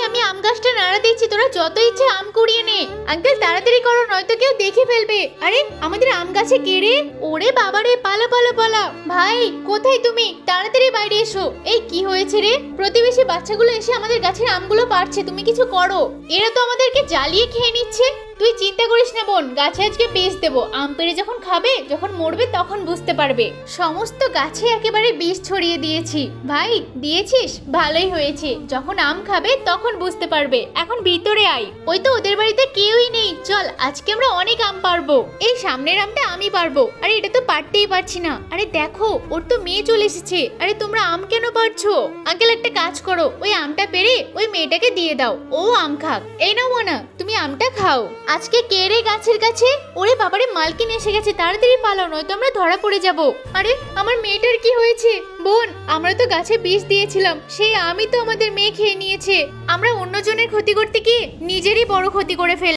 আমি আম গাছটা নাড়া দিচ্ছি, তোরা যত ইচ্ছে আম কুড়িয়ে নে। আঙ্কেল তাড়াতাড়ি করো, নয়তো কেউ দেখে ফেলবে। আরে আমাদের আম গাছে কে রে? ওরে বাবারে, পালা পালা পালা। ভাই কোথায় তুমি? তাড়াতাড়ি বাইরে এসো। এই কি হয়েছে রে? প্রতিবেশী বাচ্চাগুলো এসে আমাদের গাছের আমগুলো পাড়ছে, তুমি কিছু করো। এরা তো আমাদেরকে জ্বালিয়ে খেয়ে নিচ্ছে। তুই চিন্তা করিস না বোন, গাছে আজকে বিষ দেবো। আম পেড়ে যখন খাবে, যখন মরবে তখন বুঝতে পারবে। সমস্ত গাছে একেবারে বিষ ছড়িয়ে দিয়েছি। ভাই দিয়েছিস, ভালোই হয়েছে। যখন আম খাবে তখন বুঝতে পারবে। এখন ভিতরে আয়। ওই তো ওদের বাড়িতে কেউই নেই, চল আজকে আমরা অনেক আম পারবো। এই সামনের আমটা আমি পারবো। আরে এটা তো পারতেই পারছি না। আরে দেখো, ওর তো মেয়ে চলে এসেছে। আরে তোমরা আম কেন পারছো? আঙ্কেল একটা কাজ করো, ওই আমটা পেড়ে ওই মেয়েটাকে দিয়ে দাও, ও আম খাক। এই নাও মোনা, তুমি আমটা খাও। আজকে কে রে গাছের কাছে? ওরে বাবারে, মালকিন এসে গেছে, তাড়াতাড়ি পালাও, নয়তো আমরা ধরা পড়ে যাব। আরে আমার মেয়েটার কি হয়েছে? বোন, আমরা তো গাছে বিষ দিয়েছিলাম, সেই আমই তো আমাদের মেয়ে খেয়ে নিয়েছে। আমরা অন্যজনের ক্ষতি করতে গিয়ে নিজেরই বড় ক্ষতি করে ফেল।